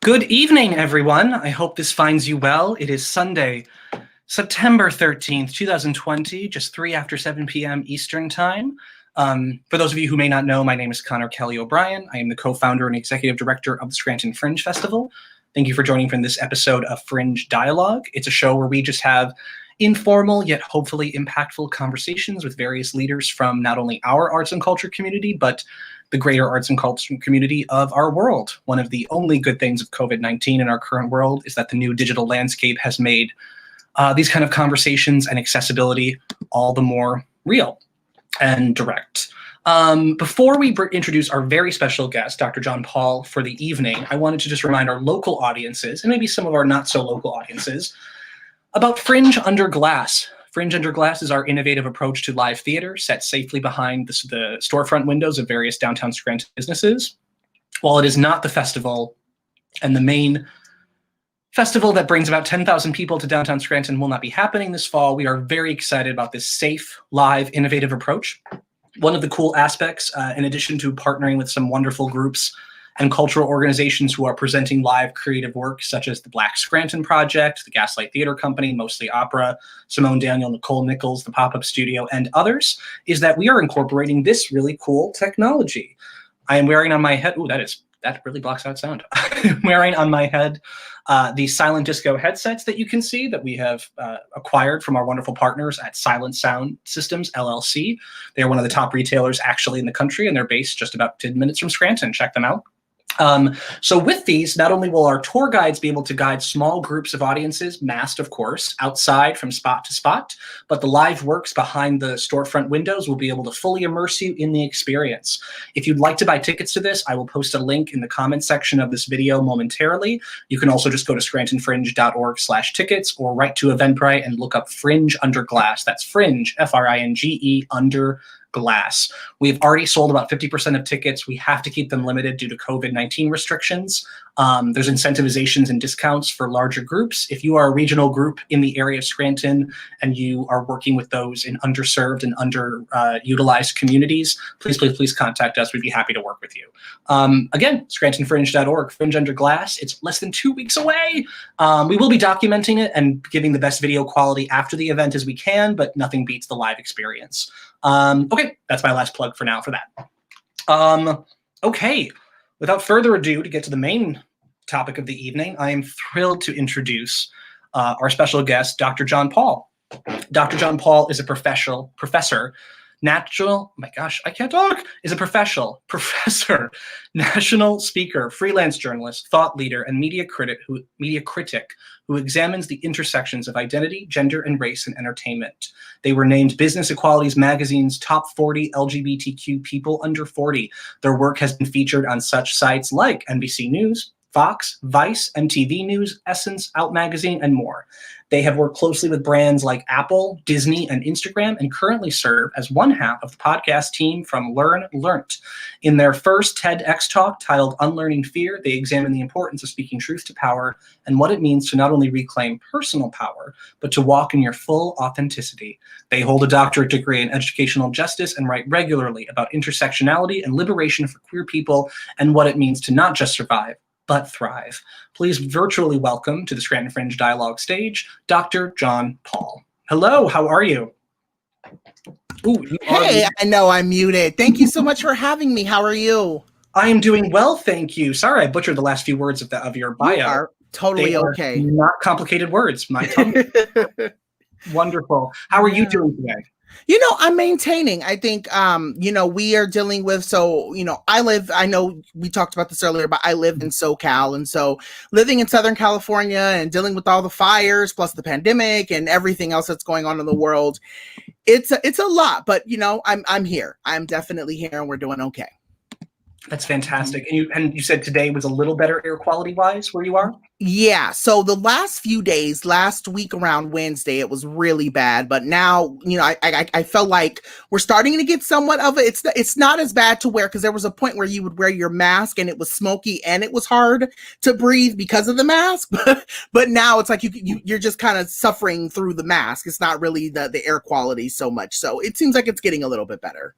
Good evening, everyone. I hope this finds you well. It is Sunday, September 13th, 2020, just 3 after 7 p.m. Eastern Time. For those of you who may not know, my name is Connor Kelly O'Brien. I am the co-founder and executive director of the Scranton Fringe Festival. Thank you for joining for this episode of Fringe Dialogue. It's a show where we just have informal yet hopefully impactful conversations with various leaders from not only our arts and culture community, but the greater arts and culture community of our world. One of the only good things of COVID-19 in our current world is that the new digital landscape has made these kind of conversations and accessibility all the more real and direct. Before we introduce our very special guest, Dr. Jon Paul, for the evening, I wanted to just remind our local audiences, and maybe some of our not so local audiences, about Fringe Under Glass. Fringe Under Glass is our innovative approach to live theater set safely behind the storefront windows of various downtown Scranton businesses. While it is not the festival and the main festival that brings about 10,000 people to downtown Scranton will not be happening this fall, we are very excited about this safe, live, innovative approach. One of the cool aspects, in addition to partnering with some wonderful groups and cultural organizations who are presenting live creative work, such as the Black Scranton Project, the Gaslight Theater Company, Mostly Opera, Simone Daniel, Nicole Nichols, the Pop-Up Studio, and others, is that we are incorporating this really cool technology. I am wearing on my head, that really blocks out sound. I'm wearing on my head the Silent Disco headsets that you can see that we have acquired from our wonderful partners at Silent Sound Systems, LLC. They are one of the top retailers actually in the country, and they're based just about 10 minutes from Scranton. Check them out. So with these, not only will our tour guides be able to guide small groups of audiences, masked of course, outside from spot to spot, but the live works behind the storefront windows will be able to fully immerse you in the experience. If you'd like to buy tickets to this, I will post a link in the comments section of this video momentarily. You can also just go to scrantonfringe.org/tickets or write to Eventbrite and look up Fringe Under Glass. That's Fringe, F-R-I-N-G-E, Under Glass. We've already sold about 50% of tickets. We have to keep them limited due to COVID-19 restrictions. There's incentivizations and discounts for larger groups. If you are a regional group in the area of Scranton and you are working with those in underserved and underutilized communities, please contact us. We'd be happy to work with you. Again, scrantonfringe.org, Fringe Under Glass. It's less than 2 weeks away. We will be documenting it and giving the best video quality after the event as we can, but nothing beats the live experience. Okay, that's my last plug for now for that. Okay, without further ado, to get to the main topic of the evening, I am thrilled to introduce our special guest, Dr. Jon Paul. Dr. Jon Paul is a professor, professor, national speaker, freelance journalist, thought leader, and media critic who examines the intersections of identity, gender, and race in entertainment. They were named Business Equalities Magazine's top 40 LGBTQ people under 40. Their work has been featured on such sites like NBC News, Fox, Vice, MTV News, Essence, Out Magazine, and more. They have worked closely with brands like Apple, Disney, and Instagram, and currently serve as one half of the podcast team from Learn Learnt. In their first TEDx talk titled Unlearning Fear, they examine the importance of speaking truth to power and what it means to not only reclaim personal power, but to walk in your full authenticity. They hold a doctorate degree in educational justice and write regularly about intersectionality and liberation for queer people and what it means to not just survive, but thrive. Please virtually welcome to the Scranton Fringe Dialogue stage, Dr. Jon Paul. Hello, how are you? Hey, I know I'm muted. Thank you so much for having me. How are you? I am doing well, thank you. Sorry, I butchered the last few words of your bio. You are totally okay. Not complicated words. My tongue. Wonderful. How are you doing today? I'm maintaining. I think, we are dealing with, I know we talked about this earlier, but I live in SoCal. And so living in Southern California and dealing with all the fires, plus the pandemic and everything else that's going on in the world, it's a lot, but I'm here. I'm definitely here and we're doing okay. That's fantastic. And you said today was a little better air quality wise where you are? Yeah. So the last few days, last week around Wednesday, it was really bad. But now, I felt like we're starting to get somewhat of it. It's not as bad to wear because there was a point where you would wear your mask and it was smoky and it was hard to breathe because of the mask. But now it's like you're just kind of suffering through the mask. It's not really the air quality so much. So it seems like it's getting a little bit better.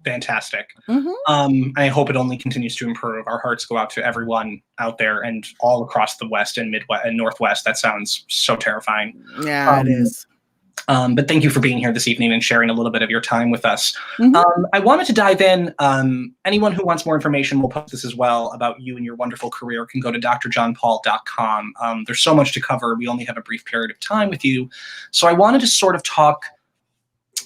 Fantastic. Mm-hmm. I hope it only continues to improve. Our hearts go out to everyone out there and all across the West and Midwest and Northwest. That sounds so terrifying. Yeah, it is. But thank you for being here this evening and sharing a little bit of your time with us. Mm-hmm. I wanted to dive in. Anyone who wants more information, we'll post this as well, about you and your wonderful career, can go to drjonpaul.com. There's so much to cover. We only have a brief period of time with you. So I wanted to sort of talk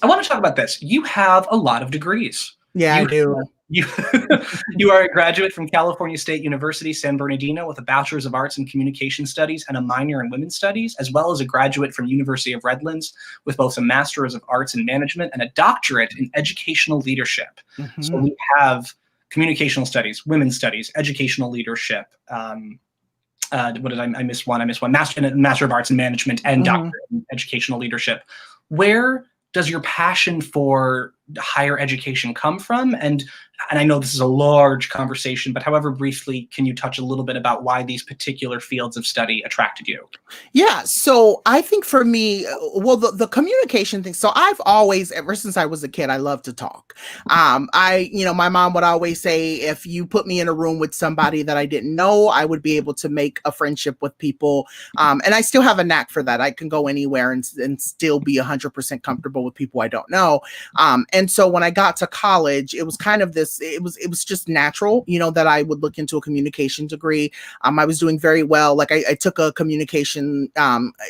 about this. You have a lot of degrees. Yeah, I do. You are a graduate from California State University, San Bernardino, with a Bachelor's of Arts in Communication Studies and a minor in Women's Studies, as well as a graduate from University of Redlands with both a Master's of Arts in Management and a doctorate in Educational Leadership. Mm-hmm. So we have Communicational Studies, Women's Studies, Educational Leadership. What did I miss one? I missed one. Master of Arts in Management and doctorate in Educational Leadership. Where does your passion for higher education come from? And I know this is a large conversation, but however briefly, can you touch a little bit about why these particular fields of study attracted you? Yeah, so I think for me, well, the communication thing. So I've always, ever since I was a kid, I love to talk. My mom would always say, if you put me in a room with somebody that I didn't know, I would be able to make a friendship with people. And I still have a knack for that. I can go anywhere and still be 100% comfortable with people I don't know. And so when I got to college, it was kind of this, it was just natural, that I would look into a communication degree. I was doing very well. Like I took a communication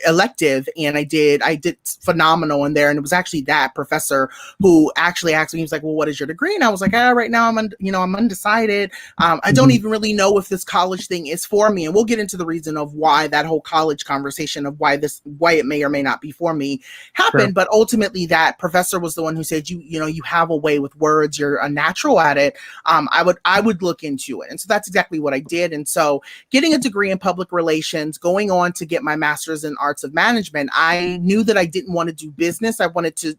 elective, and I did phenomenal in there. And it was actually that professor who actually asked me, he was like, well, what is your degree? And I was like, right now I'm undecided. I don't even really know if this college thing is for me. And we'll get into the reason of why that whole college conversation of why it may or may not be for me happened. Sure. But ultimately that professor was the one who said, you have a way with words, you're a natural at it. I would look into it. And so that's exactly what I did. And so getting a degree in public relations, going on to get my master's in arts of management, I knew that I didn't want to do business. I wanted to,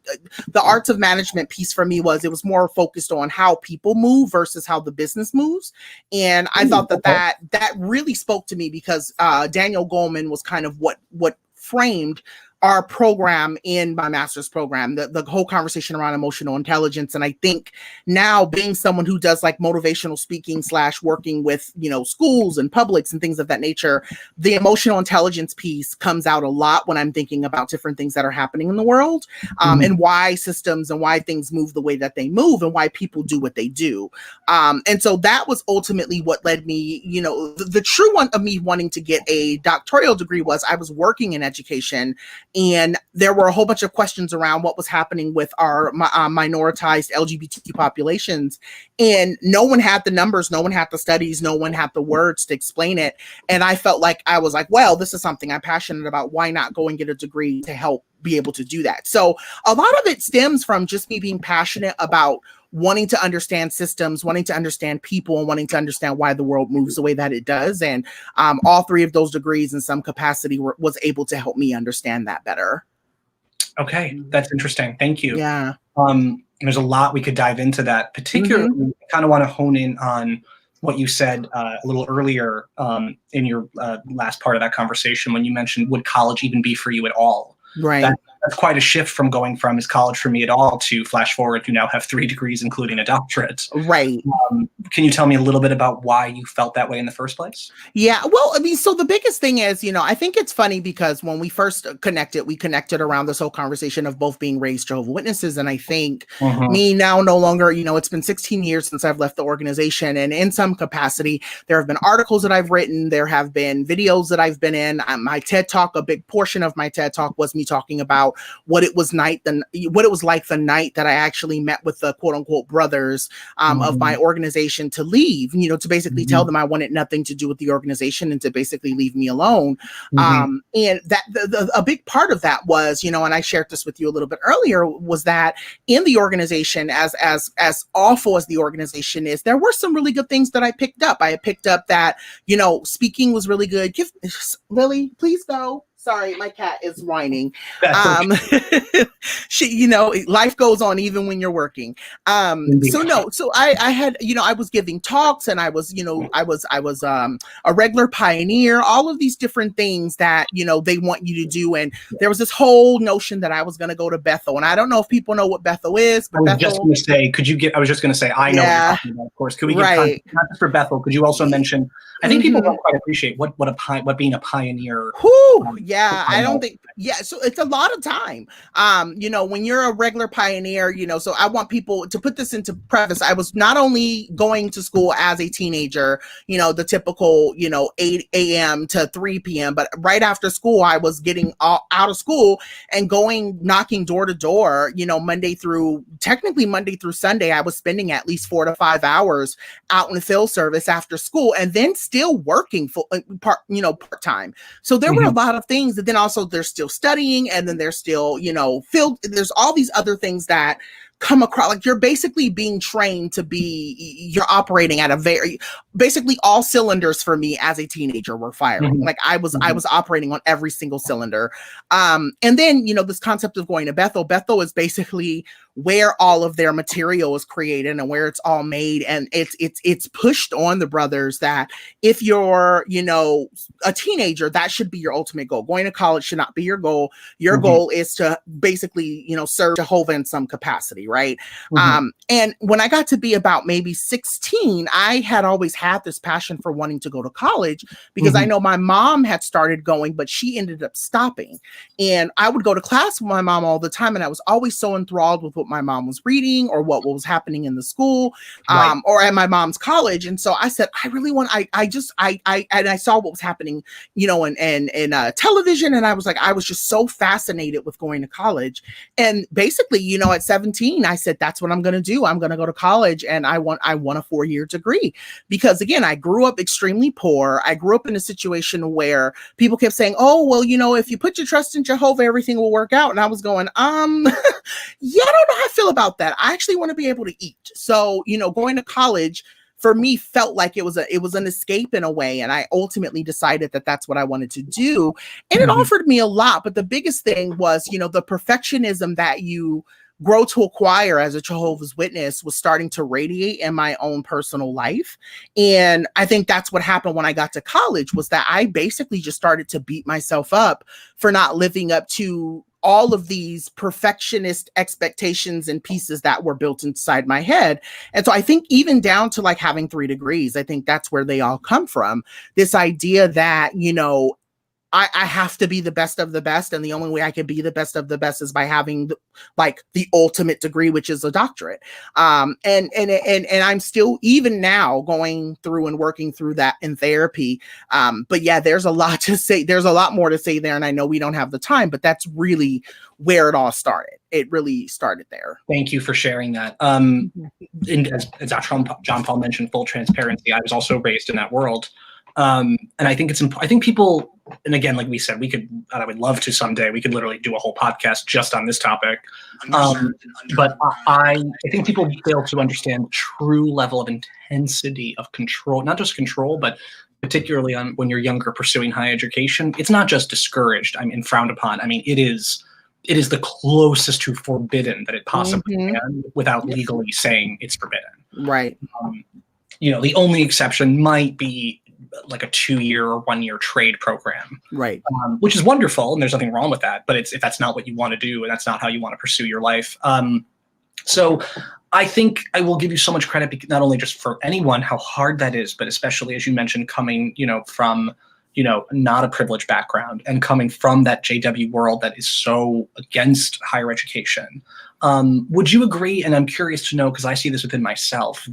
the arts of management piece for me it was more focused on how people move versus how the business moves. And I thought that really spoke to me because Daniel Goleman was kind of what framed our program in my master's program, the whole conversation around emotional intelligence. And I think now, being someone who does like motivational speaking / working with, schools and publics and things of that nature, the emotional intelligence piece comes out a lot when I'm thinking about different things that are happening in the world, and why systems and why things move the way that they move and why people do what they do. And so that was ultimately what led me, the true one of me wanting to get a doctoral degree was I was working in education. And there were a whole bunch of questions around what was happening with our minoritized LGBTQ populations. And no one had the numbers, no one had the studies, no one had the words to explain it. And I felt like I was like, well, this is something I'm passionate about. Why not go and get a degree to help be able to do that? So a lot of it stems from just me being passionate about wanting to understand systems, wanting to understand people, and wanting to understand why the world moves the way that it does. And all three of those degrees in some capacity was able to help me understand that better. Okay, that's interesting. Thank you. Yeah. There's a lot we could dive into that. Particularly, I kind of want to hone in on what you said a little earlier in your last part of that conversation when you mentioned, would college even be for you at all? Right. That's quite a shift from going from is college for me at all to flash forward, you now have 3 degrees, including a doctorate. Right. Can you tell me a little bit about why you felt that way in the first place? Yeah, well, I mean, so the biggest thing is, I think it's funny because when we first connected, we connected around this whole conversation of both being raised Jehovah's Witnesses. And I think me now no longer, it's been 16 years since I've left the organization. And in some capacity, there have been articles that I've written. There have been videos that I've been in. My TED Talk, a big portion of my TED Talk was me talking about what it was like the night that I actually met with the quote unquote brothers of my organization to leave, to basically tell them I wanted nothing to do with the organization and to basically leave me alone. And that a big part of that was, and I shared this with you a little bit earlier, was that in the organization, as awful as the organization is, there were some really good things that I picked up. I picked up that, speaking was really good. Lily, please go. Sorry, my cat is whining. That's okay. Life goes on even when you're working. So I had, I was giving talks, and I was a regular pioneer, all of these different things that, they want you to do. And there was this whole notion that I was going to go to Bethel. And I don't know if people know what Bethel is, but I was just going to say, I was just going to say, I know what you're talking about, of course. Could we give context, not just for Bethel, could you also mention, I think people don't quite appreciate what being a pioneer. I don't think, so it's a lot of time. When you're a regular pioneer, so I want people to put this into preface. I was not only going to school as a teenager, the typical, 8 a.m. to 3 p.m., but right after school, I was getting out of school and knocking door to door, Monday through Sunday. I was spending at least 4 to 5 hours out in the field service after school, and then still working part-time. So there were a lot of things that then also they're still studying, and then they're still, there's all these other things that come across, like you're basically being trained to you're operating at basically all cylinders for me as a teenager were firing. Like I was operating on every single cylinder. And then, this concept of going to Bethel is basically where all of their material is created and where it's all made. And it's pushed on the brothers that if you're, a teenager, that should be your ultimate goal. Going to college should not be your goal. Your goal is to basically, serve Jehovah in some capacity. Right. And when I got to be about maybe 16, I had always had this passion for wanting to go to college because I know my mom had started going, but she ended up stopping. And I would go to class with my mom all the time. And I was always so enthralled with what my mom was reading or what was happening in the school or at my mom's college. And so I said, I really want, I saw what was happening, in television. And I was just so fascinated with going to college. And basically, at 17, I said, that's what I'm going to do. I'm going to go to college, and I want a 4-year degree because, again, I grew up extremely poor. I grew up in a situation where people kept saying, oh, well, if you put your trust in Jehovah, everything will work out. And I was going, yeah, I don't know how I feel about that. I actually want to be able to eat. So, going to college for me felt like it was an escape in a way. And I ultimately decided that that's what I wanted to do. And it offered me a lot. But the biggest thing was, the perfectionism that you grow to acquire as a Jehovah's Witness was starting to radiate in my own personal life. And I think that's what happened when I got to college, was that I basically just started to beat myself up for not living up to all of these perfectionist expectations and pieces that were built inside my head. And so I think even down to like having 3 degrees, I think that's where they all come from. This idea that, I have to be the best of the best. And the only way I can be the best of the best is by having the ultimate degree, which is a doctorate. And I'm still even now going through and working through that in therapy. But yeah, there's a lot to say. There's a lot more to say there. And I know we don't have the time, but that's really where it all started. It really started there. Thank you for sharing that. And as Dr. Jon Paul mentioned, full transparency, I was also raised in that world. And I think I think people, and again, like we said, I would love to someday, we could literally do a whole podcast just on this topic. But I think people fail to understand the true level of intensity of control, not just control, but particularly when you're younger pursuing higher education. It's not just discouraged, frowned upon. It is the closest to forbidden that it possibly can without legally saying it's forbidden. Right. The only exception might be like a 2-year or 1-year trade program, right? Which is wonderful, and there's nothing wrong with that. But if that's not what you want to do, and that's not how you want to pursue your life, so I think I will give you so much credit, not only just for anyone how hard that is, but especially as you mentioned, coming from not a privileged background and coming from that JW world that is so against higher education. Would you agree? And I'm curious to know, because I see this within myself,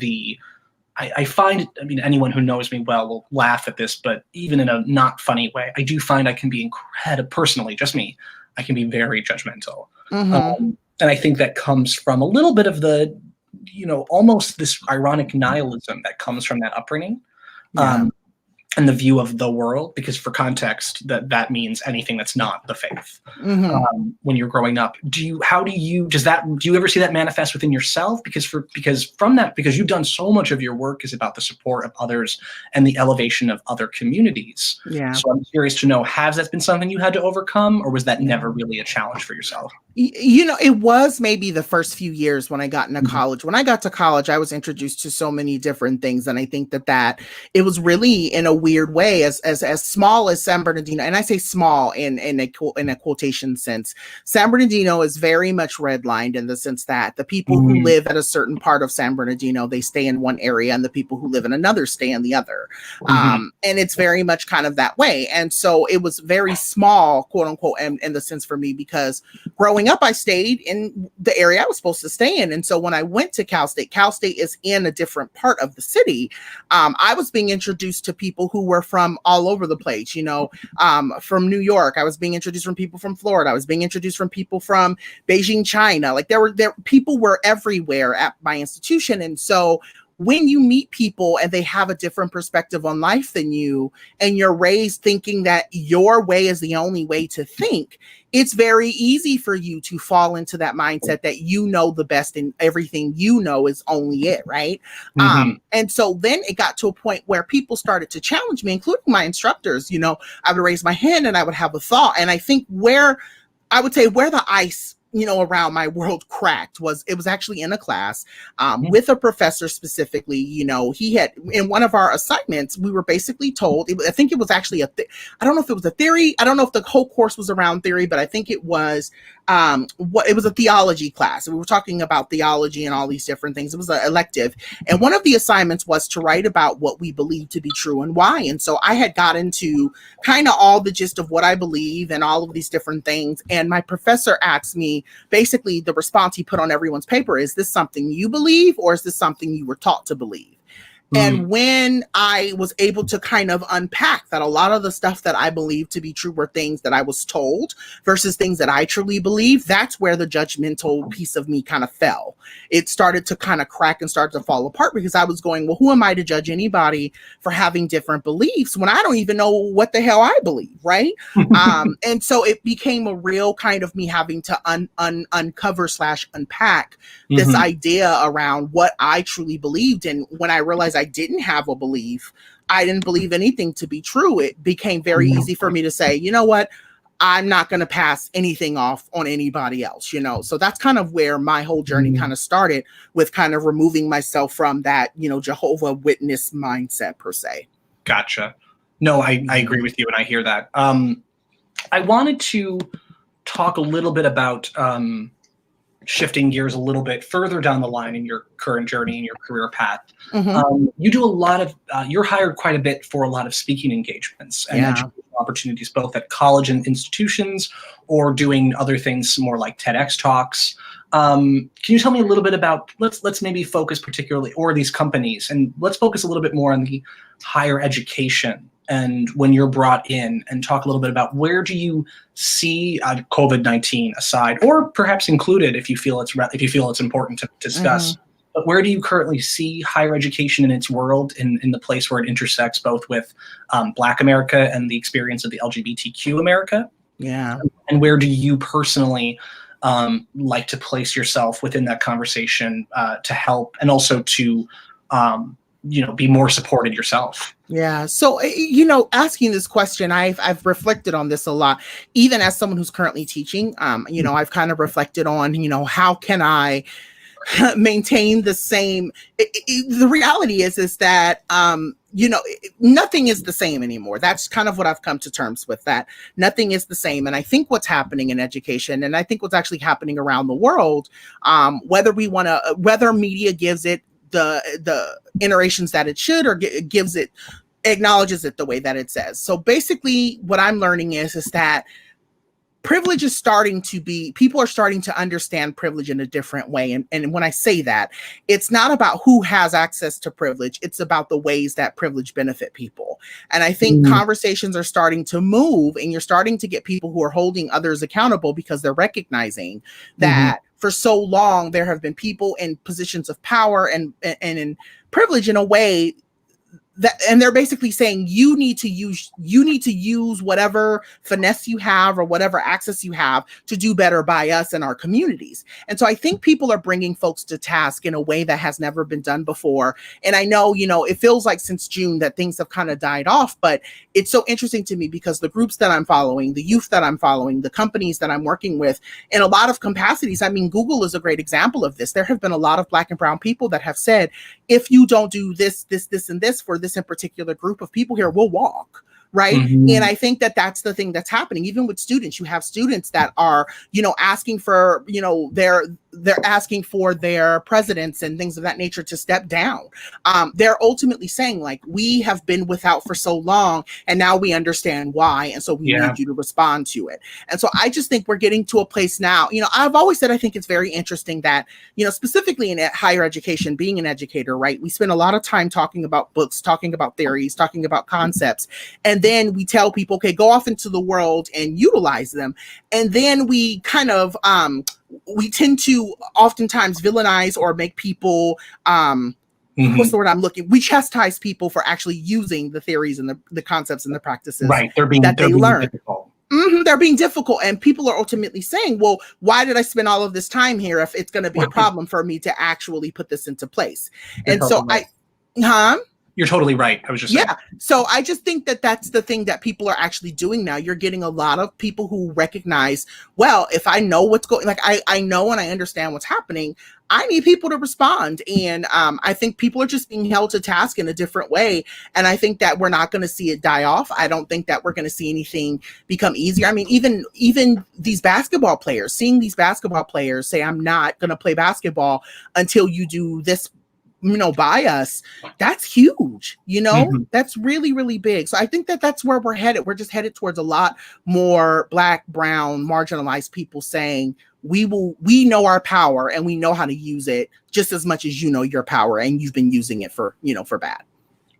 I find, anyone who knows me well will laugh at this, but even in a not funny way, I do find I can be personally, just me, I can be very judgmental. And I think that comes from a little bit of the, almost this ironic nihilism that comes from that upbringing. and the view of the world, because for context, that means anything that's not the faith. When you're growing up, do you ever see that manifest within yourself? Because you've done so much of your work is about the support of others and the elevation of other communities. Yeah. So I'm curious to know, has that been something you had to overcome, or was that never really a challenge for yourself? You know, it was maybe the first few years when I got into college. When I got to college, I was introduced to so many different things. And I think that it was really, in a weird way, as small as San Bernardino, and I say small in a quotation sense, San Bernardino is very much redlined in the sense that the people who live at a certain part of San Bernardino, they stay in one area, and the people who live in another stay in the other. And it's very much kind of that way. And so it was very small, quote unquote, in the sense for me, because growing up, I stayed in the area I was supposed to stay in. And so when I went to Cal State is in a different part of the city. I was being introduced to people who were from all over the place, you know, from New York. I was being introduced from people from Florida. I was being introduced from people from Beijing, China. Like people were everywhere at my institution. And so when you meet people and they have a different perspective on life than you, and you're raised thinking that your way is the only way to think, it's very easy for you to fall into that mindset that you know the best and everything you know is only it, right? And so then it got to a point where people started to challenge me, including my instructors. You know, I would raise my hand and I would have a thought. And I think where the ice, you know, around my world cracked was actually in a class with a professor specifically. You know, he had, in one of our assignments, we were basically told, I think it was actually I don't know if it was a theory. I don't know if the whole course was around theory, but I think it was it was a theology class. We were talking about theology and all these different things. It was an elective. And one of the assignments was to write about what we believe to be true and why. And so I had got into kind of all the gist of what I believe and all of these different things. And my professor asked me, basically the response he put on everyone's paper, is this something you believe, or is this something you were taught to believe? And when I was able to kind of unpack that a lot of the stuff that I believed to be true were things that I was told versus things that I truly believe, that's where the judgmental piece of me kind of fell. It started to kind of crack and start to fall apart, because I was going, well, who am I to judge anybody for having different beliefs when I don't even know what the hell I believe, right? And so it became a real kind of me having to uncover / unpack this idea around what I truly believed. And when I realized I didn't have a belief, I didn't believe anything to be true, it became very easy for me to say, you know what, I'm not going to pass anything off on anybody else, you know? So that's kind of where my whole journey kind of started, with kind of removing myself from that, you know, Jehovah Witness mindset per se. Gotcha. No, I agree with you, and I hear that. I wanted to talk a little bit about shifting gears a little bit further down the line in your current journey and your career path. You do a lot of, you're hired quite a bit for a lot of speaking engagements and educational opportunities, both at college and institutions, or doing other things more like TEDx talks. Can you tell me a little bit about, let's maybe focus particularly, or these companies, and let's focus a little bit more on the higher education, and when you're brought in, and talk a little bit about where do you see COVID-19 aside, or perhaps included if you feel it's important to discuss. But where do you currently see higher education in its world, in the place where it intersects both with Black America and the experience of the LGBTQ America? Yeah. And where do you personally like to place yourself within that conversation to help, and also to be more supported yourself? Yeah. So, you know, asking this question, I've reflected on this a lot, even as someone who's currently teaching. You know, I've kind of reflected on, you know, how can I maintain the same? The reality is that, you know, nothing is the same anymore. That's kind of what I've come to terms with, that nothing is the same. And I think what's happening in education, and I think what's actually happening around the world, whether media gives it the iterations that it should, or acknowledges it the way that it says. So basically what I'm learning is that privilege is people are starting to understand privilege in a different way. And when I say that, it's not about who has access to privilege, it's about the ways that privilege benefit people. And I think conversations are starting to move, and you're starting to get people who are holding others accountable, because they're recognizing that for so long there have been people in positions of power and in privilege in a way and they're basically saying you need to use whatever finesse you have or whatever access you have to do better by us and our communities. And so I think people are bringing folks to task in a way that has never been done before. And I know, it feels like since June that things have kind of died off, but it's so interesting to me because the groups that I'm following, the youth that I'm following, the companies that I'm working with, in a lot of capacities, I mean, Google is a great example of this. There have been a lot of Black and brown people that have said, if you don't do this, and this for this in particular group of people here, we'll walk. Right. Mm-hmm. And I think that that's the thing that's happening. Even with students, you have students that are, asking for, they're asking for their presidents and things of that nature to step down. They're ultimately saying, like, we have been without for so long and now we understand why. And so we need you to respond to it. And so I just think we're getting to a place now. I've always said I think it's very interesting that, specifically in higher education, being an educator, right, we spend a lot of time talking about books, talking about theories, talking about concepts. And then we tell people, okay, go off into the world and utilize them. And then we kind of, we tend to oftentimes villainize or make people, what's the word I'm looking? We chastise people for actually using the theories and the concepts and the practices they're being learn. Difficult. They're being difficult. And people are ultimately saying, well, why did I spend all of this time here if it's going to be a problem for me to actually put this into place? You're and so right. You're totally right. I was just saying. So I just think that that's the thing that people are actually doing now. You're getting a lot of people who recognize, well, if I know what's going, like I know and I understand what's happening, I need people to respond. And I think people are just being held to task in a different way. And I think that we're not going to see it die off. I don't think that we're going to see anything become easier. I mean, even these basketball players, seeing these basketball players say, I'm not going to play basketball until you do this, by us, that's huge, that's really, really big. So I think that that's where we're headed. We're just headed towards a lot more Black, brown, marginalized people saying, we know our power and we know how to use it just as much as you know your power and you've been using it for, for bad.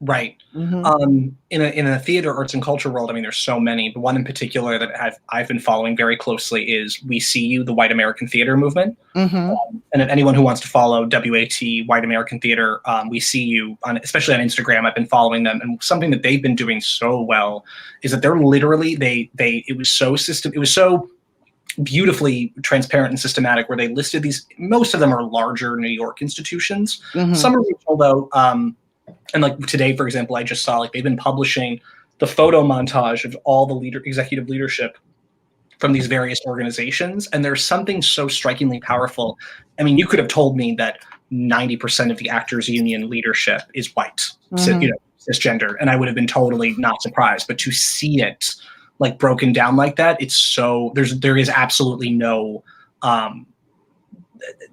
Right. In a theater, arts, and culture world, I mean, there's so many. The one in particular that I've been following very closely is We See You, the White American Theater Movement. And anyone who wants to follow WAT, White American Theater, We See You, especially on Instagram, I've been following them. And something that they've been doing so well is that they're literally, it was so beautifully transparent and systematic where they listed these, most of them are larger New York institutions. Some are regional though. And like today, for example, I just saw like they've been publishing the photo montage of all the executive leadership from these various organizations. And there's something so strikingly powerful. I mean, you could have told me that 90% of the actors union leadership is white, cisgender, and I would have been totally not surprised. But to see it like broken down like that, it's so there is absolutely no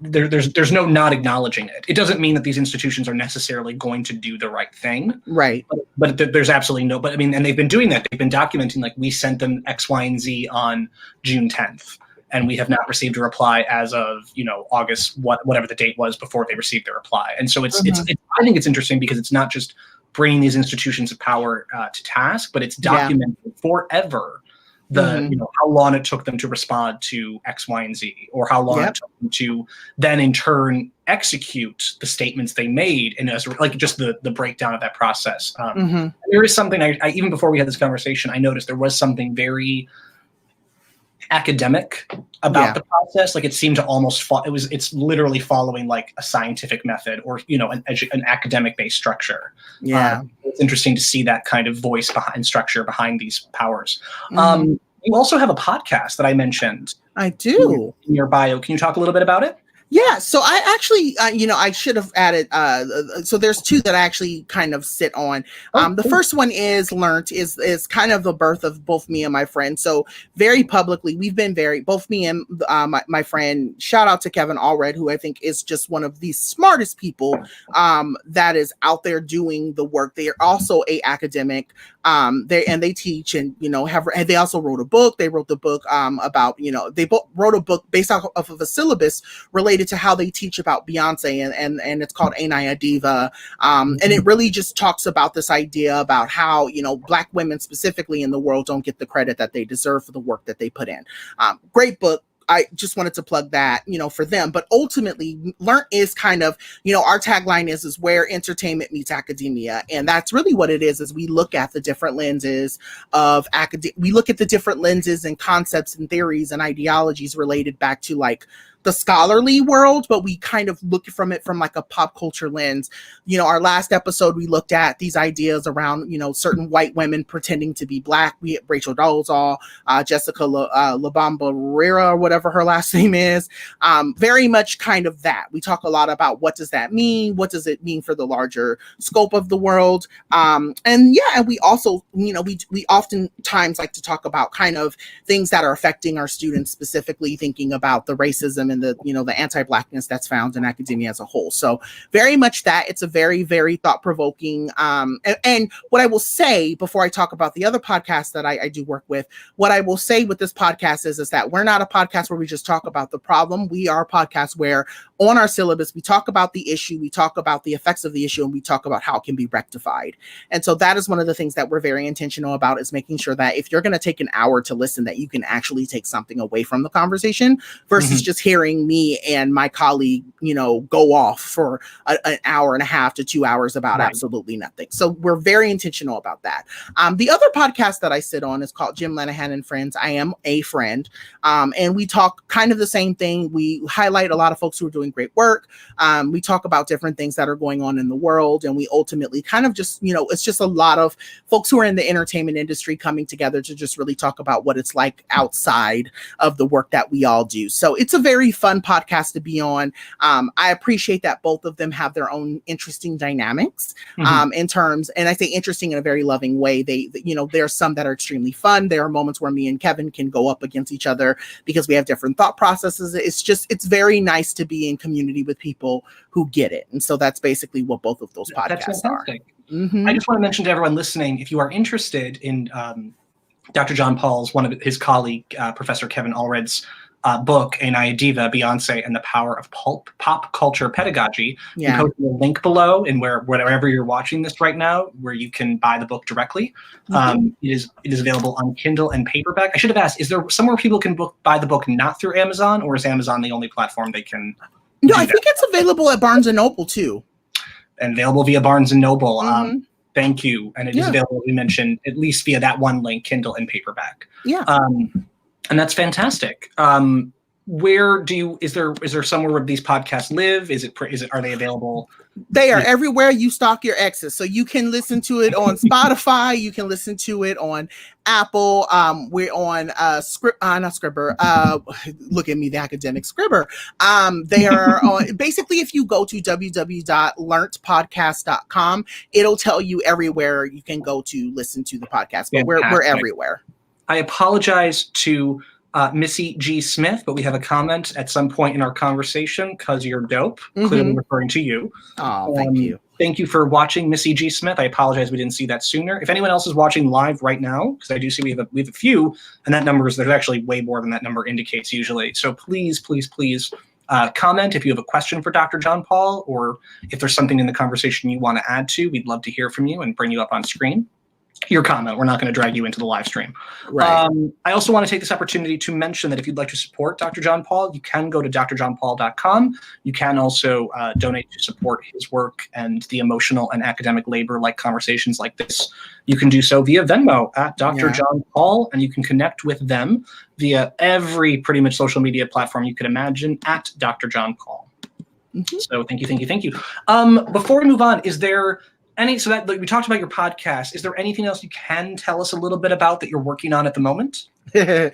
there's no not acknowledging it. It doesn't mean that these institutions are necessarily going to do the right thing. Right. But there's absolutely no, but I mean, and they've been doing that. They've been documenting, like, we sent them X, Y, and Z on June 10th, and we have not received a reply as of, August, whatever the date was before they received their reply. And so it's I think it's interesting because it's not just bringing these institutions of power to task, but it's documented forever how long it took them to respond to X, Y, and Z, or how long it took them to then in turn execute the statements they made, and as like just the breakdown of that process. There is something I even before we had this conversation, I noticed there was something very academic about the process. Like it seemed to almost it's literally following like a scientific method or an academic based structure. It's interesting to see that kind of voice behind structure behind these powers. You also have a podcast that I mentioned. I do. In your bio. Can you talk a little bit about it? Yeah, so I actually, I should have added, so there's two that I actually kind of sit on. The first one is Learnt, is kind of the birth of both me and my friend. So very publicly, we've been both me and my friend, shout out to Kevin Allred, who I think is just one of the smartest people that is out there doing the work. They are also a academic, they teach and, and they also wrote a book. They wrote the book about, they both wrote a book based off of a syllabus related to how they teach about Beyonce, and it's called Ain't I a Diva, and it really just talks about this idea about how Black women specifically in the world don't get the credit that they deserve for the work that they put in. Great book. I just wanted to plug that, for them. But ultimately, Learn is kind of, our tagline is where entertainment meets academia. And that's really what it is we look at the different lenses of we look at the different lenses and concepts and theories and ideologies related back to like the scholarly world, but we kind of look from it from like a pop culture lens. Our last episode, we looked at these ideas around, certain white women pretending to be Black. We had Rachel Dolezal, Jessica Labamba Rera, or whatever her last name is. Very much kind of that. We talk a lot about what does that mean? What does it mean for the larger scope of the world? And we also, we oftentimes like to talk about kind of things that are affecting our students, specifically thinking about the racism and the anti-Blackness that's found in academia as a whole. So very much that. It's a very, very thought-provoking. And what I will say before I talk about the other podcasts that I do work with, what I will say with this podcast is that we're not a podcast where we just talk about the problem. We are a podcast where on our syllabus, we talk about the issue, we talk about the effects of the issue, and we talk about how it can be rectified. And so that is one of the things that we're very intentional about, is making sure that if you're going to take an hour to listen, that you can actually take something away from the conversation versus just hearing me and my colleague, go off for an hour and a half to 2 hours about absolutely nothing. So we're very intentional about that. The other podcast that I sit on is called Jim Lenihan and Friends. I am a friend. And we talk kind of the same thing. We highlight a lot of folks who are doing great work. We talk about different things that are going on in the world. And we ultimately kind of just, it's just a lot of folks who are in the entertainment industry coming together to just really talk about what it's like outside of the work that we all do. So it's a very fun podcast to be on. I appreciate that both of them have their own interesting dynamics in terms, and I say interesting in a very loving way. There are some that are extremely fun. There are moments where me and Kevin can go up against each other because we have different thought processes. It's very nice to be in community with people who get it. And so that's basically what both of those podcasts are. I just want to mention to everyone listening, if you are interested in Dr. Jon Paul's, one of his colleague, Professor Kevin Allred's book, A Naya Diva, Beyonce and the Power of Pop Culture Pedagogy. You can post a link below and wherever you're watching this right now, where you can buy the book directly. It is available on Kindle and paperback. I should have asked, is there somewhere people can buy the book not through Amazon, or is Amazon the only platform they can? No, I think it's available at Barnes and Noble too. And available via Barnes and Noble. Thank you. And it is available, we mentioned, at least via that one link, Kindle and paperback. And that's fantastic. Is there somewhere where these podcasts live? Are they available? They are everywhere you stalk your exes. So you can listen to it on Spotify. You can listen to it on Apple. We're on not Scribber. Look at me, the academic Scribber. They are on, basically, if you go to www.learntpodcast.com, it'll tell you everywhere you can go to listen to the podcast. But we're everywhere. I apologize to Missy G. Smith, but we have a comment at some point in our conversation, because you're dope, clearly referring to you. Oh, thank you. Thank you for watching, Missy G. Smith. I apologize we didn't see that sooner. If anyone else is watching live right now, because I do see we have a few, and there's actually way more than that number indicates usually. So please, please, please comment if you have a question for Dr. Jon Paul, or if there's something in the conversation you want to add to. We'd love to hear from you and bring you up on screen. Your comment. We're not going to drag you into the live stream. Right. I also want to take this opportunity to mention that if you'd like to support Dr. Jon Paul, you can go to drjonpaul.com. You can also donate to support his work and the emotional and academic labor like conversations like this. You can do so via Venmo at Dr. Jon Paul, and you can connect with them via every pretty much social media platform you could imagine at Dr. Jon Paul. So thank you. Before we move on, is there we talked about your podcast. Is there anything else you can tell us a little bit about that you're working on at the moment? So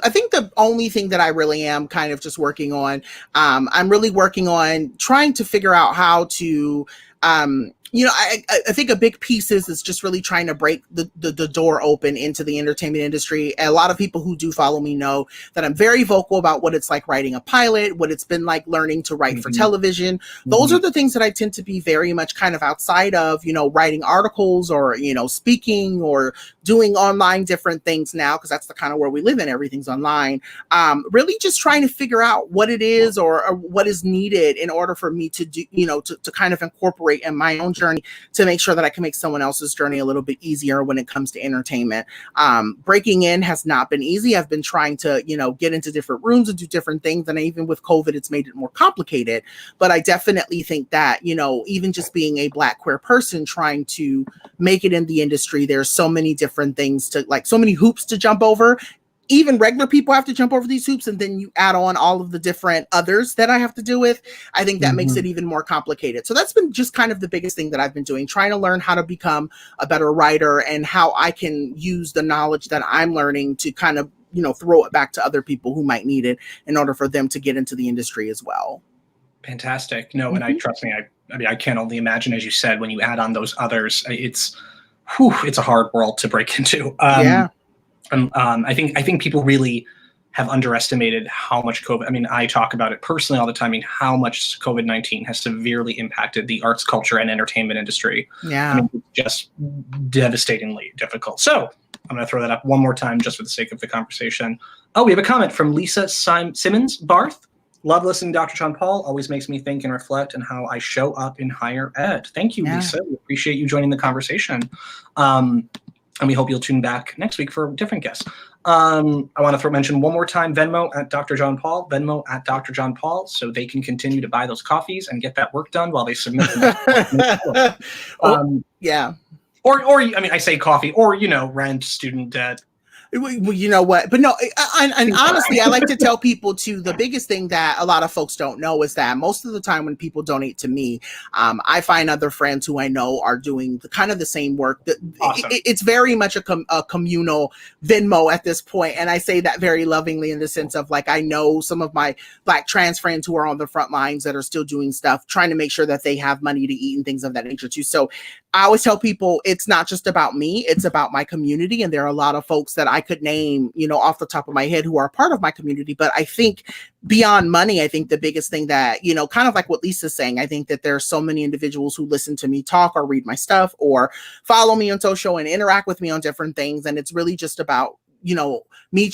I think the only thing that I really am kind of just working on, I'm really working on trying to figure out how to, I think a big piece is just really trying to break the door open into the entertainment industry. And a lot of people who do follow me know that I'm very vocal about what it's like writing a pilot, what it's been like learning to write for television. Those are the things that I tend to be very much kind of outside of, writing articles or, speaking or doing online different things now, because that's the kind of world we live in. Everything's online. Really just trying to figure out what it is or what is needed in order for me to do, to kind of incorporate in my own journey to make sure that I can make someone else's journey a little bit easier when it comes to entertainment. Breaking in has not been easy. I've been trying to, get into different rooms and do different things. And even with COVID, it's made it more complicated. But I definitely think that, even just being a Black queer person trying to make it in the industry, there's so many different things so many hoops to jump over. Even regular people have to jump over these hoops, and then you add on all of the different others that I have to deal with. I think that makes it even more complicated. So that's been just kind of the biggest thing that I've been doing, trying to learn how to become a better writer and how I can use the knowledge that I'm learning to kind of, throw it back to other people who might need it in order for them to get into the industry as well. Fantastic. No, and trust me, I can only imagine, as you said, when you add on those others, it's a hard world to break into. I think people really have underestimated how much COVID, I talk about it personally all the time, how much COVID-19 has severely impacted the arts, culture, and entertainment industry. Yeah. It's just devastatingly difficult. So I'm going to throw that up one more time just for the sake of the conversation. Oh, we have a comment from Lisa Simmons Barth. Love listening to Dr. Jon Paul. Always makes me think and reflect on how I show up in higher ed. Thank you, Lisa. We appreciate you joining the conversation. And we hope you'll tune back next week for a different guest. I want to mention one more time, Venmo at Dr. Jon Paul, Venmo at Dr. Jon Paul, so they can continue to buy those coffees and get that work done while they submit them. Yeah. Or I say coffee, or, rent, student debt. Well, you know what? But no, and honestly, I like to tell people too, the biggest thing that a lot of folks don't know is that most of the time when people donate to me, I find other friends who I know are doing kind of the same work. Awesome. It's very much a communal Venmo at this point. And I say that very lovingly in the sense of I know some of my Black trans friends who are on the front lines that are still doing stuff, trying to make sure that they have money to eat and things of that nature too. So I always tell people it's not just about me, it's about my community. And there are a lot of folks that I could name, off the top of my head who are part of my community. But I think beyond money, I think the biggest thing that, kind of like what Lisa's saying, I think that there are so many individuals who listen to me talk or read my stuff or follow me on social and interact with me on different things. And it's really just about, me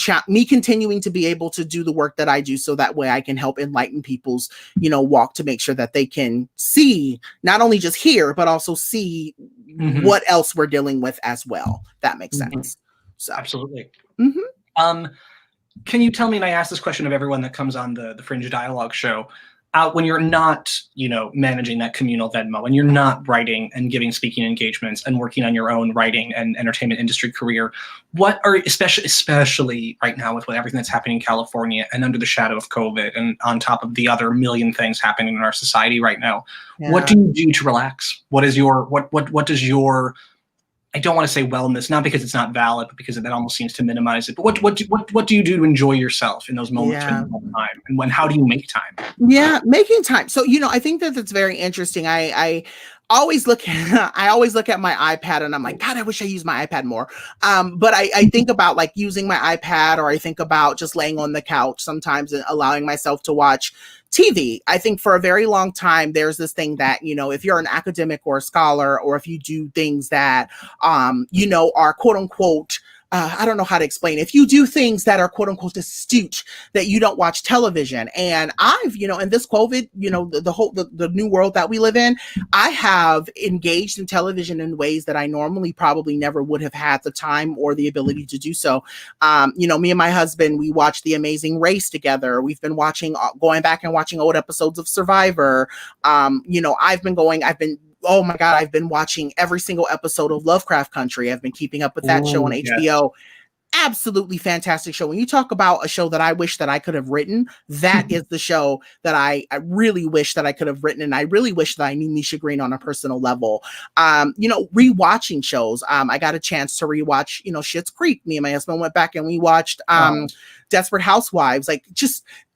continuing to be able to do the work that I do so that way I can help enlighten people's, walk to make sure that they can see, not only just hear, but also see what else we're dealing with as well. That makes sense. So. Absolutely. Can you tell me, and I ask this question of everyone that comes on the Fringe Dialogue show, when you're not, managing that communal Venmo, when you're not writing and giving speaking engagements and working on your own writing and entertainment industry career, what are, especially right now with everything that's happening in California and under the shadow of COVID and on top of the other million things happening in our society right now, what do you do to relax? What is your, what does your, I don't want to say wellness, not because it's not valid, but because that almost seems to minimize it. But what do you do to enjoy yourself in those moments when you have time? And how do you make time? Yeah, making time. So, I think that that's very interesting. I always look at my iPad and I'm like, God, I wish I used my iPad more. But I think about using my iPad, or I think about just laying on the couch sometimes and allowing myself to watch TV. I think for a very long time, there's this thing that, if you're an academic or a scholar, or if you do things that, are quote unquote, I don't know how to explain. If you do things that are quote unquote astute, that you don't watch television. And I've, in this COVID, the new world that we live in, I have engaged in television in ways that I normally probably never would have had the time or the ability to do so. Me and my husband, we watched The Amazing Race together. We've been going back and watching old episodes of Survivor. Oh my God, I've been watching every single episode of Lovecraft Country. I've been keeping up with that show on HBO. Absolutely fantastic show. When you talk about a show that I wish that I could have written, that is the show that I really wish that I could have written. And I really wish that I knew Misha Green on a personal level. Rewatching shows. I got a chance to rewatch, Schitt's Creek. Me and my husband went back and we watched Desperate Housewives.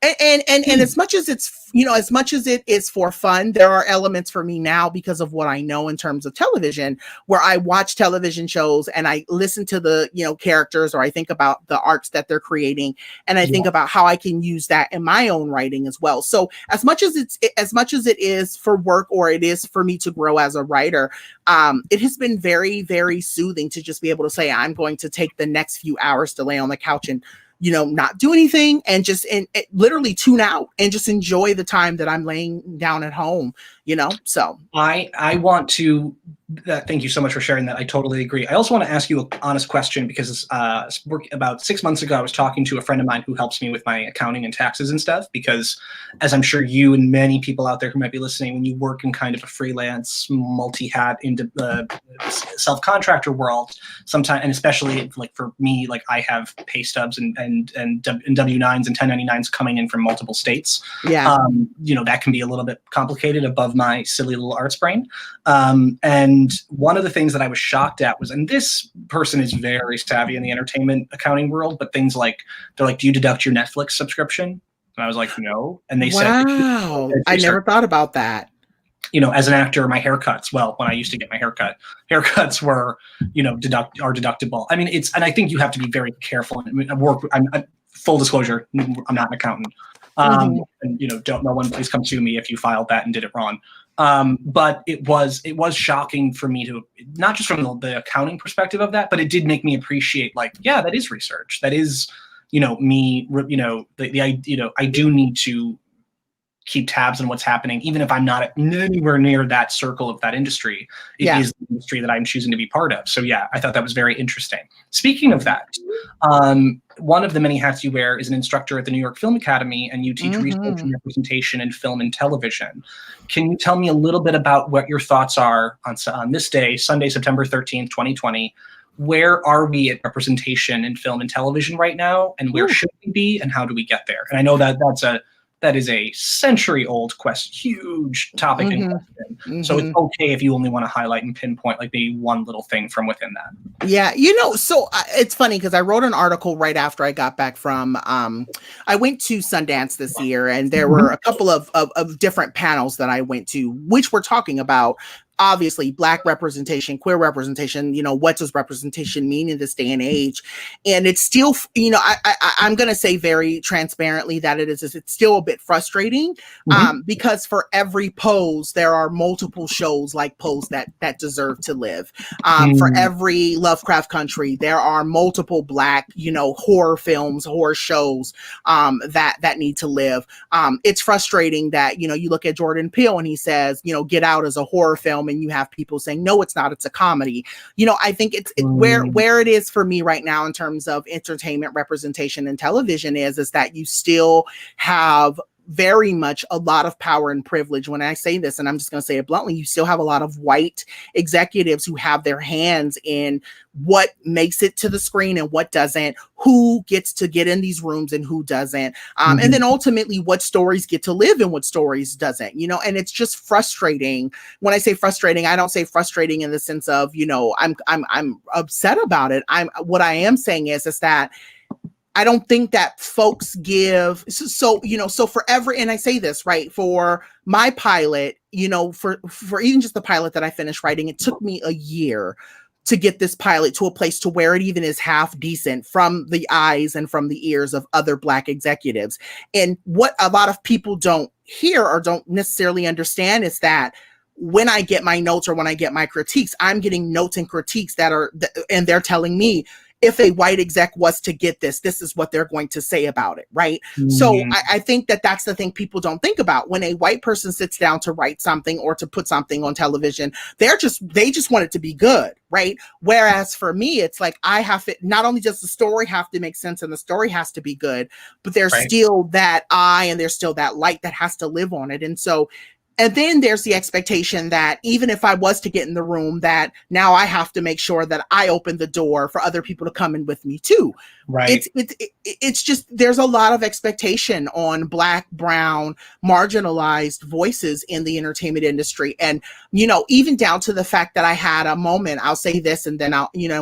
And as much as it's, as much as it is for fun, there are elements for me now because of what I know in terms of television, where I watch television shows and I listen to the, characters, or I think about the arcs that they're creating. And I think about how I can use that in my own writing as well. So as much as it is for work, or it is for me to grow as a writer, it has been very, very soothing to just be able to say, I'm going to take the next few hours to lay on the couch and not do anything and just literally tune out and just enjoy the time that I'm laying down at home, So I want to thank you so much for sharing that. I totally agree. I also want to ask you an honest question because about 6 months ago, I was talking to a friend of mine who helps me with my accounting and taxes and stuff, because as I'm sure you and many people out there who might be listening, when you work in kind of a freelance, multi-hat, self-contractor world, sometimes, and especially like for me, like I have pay stubs and W-9s and 1099s coming in from multiple states. yeah. That can be a little bit complicated above my silly little arts brain. And one of the things that I was shocked at was, and this person is very savvy in the entertainment accounting world, but things like, they're like, do you deduct your Netflix subscription? And I was like, no. And they said, wow, I never thought about that. As an actor, my haircuts, well, when I used to get my haircuts were, are deductible. I mean, and I think you have to be very careful. I mean, full disclosure, I'm not an accountant. And no one please come sue me if you filed that and did it wrong. But it was shocking for me to, not just from the accounting perspective of that, but it did make me appreciate, like, yeah, that is research. That is, me, I do need to keep tabs on what's happening, even if I'm not anywhere near that circle of that industry. It is the industry that I'm choosing to be part of. So yeah, I thought that was very interesting. Speaking of that, one of the many hats you wear is an instructor at the New York Film Academy, and you teach research and representation in film and television. Can you tell me a little bit about what your thoughts are on this day, Sunday, September 13th, 2020? Where are we at representation in film and television right now, and where should we be, and how do we get there? And I know that is a century-old huge topic in question. So it's okay if you only want to highlight and pinpoint like maybe one little thing from within that. Yeah, so it's funny because I wrote an article right after I got back from, I went to Sundance this year, and there were a couple of different panels that I went to, which were talking about, obviously, Black representation, queer representation, what does representation mean in this day and age? And it's still, I'm going to say very transparently that it's still a bit frustrating, because for every pose, there are multiple shows like Pose that deserve to live. For every Lovecraft Country, there are multiple Black, horror films, horror shows that need to live. It's frustrating that, you look at Jordan Peele and he says, Get Out as a horror film, and you have people saying, no, it's not, it's a comedy. I think where it is for me right now in terms of entertainment representation in television is that you still have very much a lot of power and privilege. When I say this, and I'm just going to say it bluntly, you still have a lot of white executives who have their hands in what makes it to the screen and what doesn't, who gets to get in these rooms and who doesn't. And then ultimately what stories get to live and what stories doesn't, and it's just frustrating. When I say frustrating, I don't say frustrating in the sense of, I'm upset about it. What I am saying is that I don't think that folks give so for every, and I say this, right, for my pilot, for even just the pilot that I finished writing, it took me a year to get this pilot to a place to where it even is half decent from the eyes and from the ears of other Black executives. And what a lot of people don't hear or don't necessarily understand is that when I get my notes or when I get my critiques, I'm getting notes and critiques and they're telling me, if a white exec was to get this is what they're going to say about it, right? So I think that's the thing people don't think about. When a white person sits down to write something or to put something on television, they just want it to be good, right? Whereas for me, it's like I have to, not only does the story have to make sense and the story has to be good, but there's still that eye and there's still that light that has to live on it. And then there's the expectation that even if I was to get in the room, that now I have to make sure that I open the door for other people to come in with me too. Right. It's just, there's a lot of expectation on Black, brown, marginalized voices in the entertainment industry. And, even down to the fact that I had a moment, I'll say this and then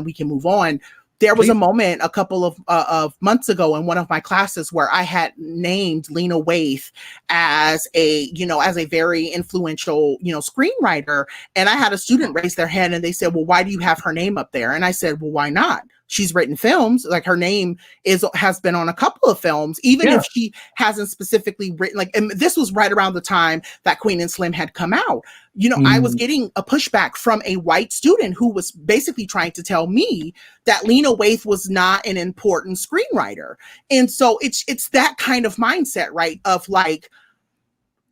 we can move on. There was a moment a couple of months ago in one of my classes where I had named Lena Waithe as a very influential, screenwriter. And I had a student raise their hand and they said, well, why do you have her name up there? And I said, well, why not? She's written films, like her name has been on a couple of films, even if she hasn't specifically written, and this was right around the time that Queen and Slim had come out. I was getting a pushback from a white student who was basically trying to tell me that Lena Waithe was not an important screenwriter. And so it's that kind of mindset, right? Of like,